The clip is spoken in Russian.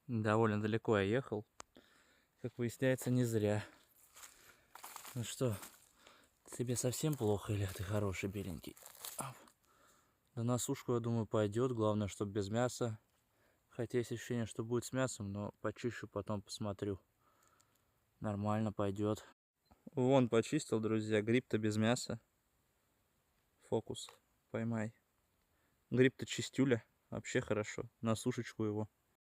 Довольно далеко я ехал. Как выясняется, не зря. Ну что, тебе совсем плохо или ты хороший беленький? Да на сушку, я думаю, пойдет. Главное, чтобы без мяса. Хотя есть ощущение, что будет с мясом, но почищу, потом посмотрю. Нормально пойдет. Вон почистил, друзья. Гриб-то без мяса. Фокус. Поймай. Гриб-то чистюля. Вообще хорошо. На сушечку его.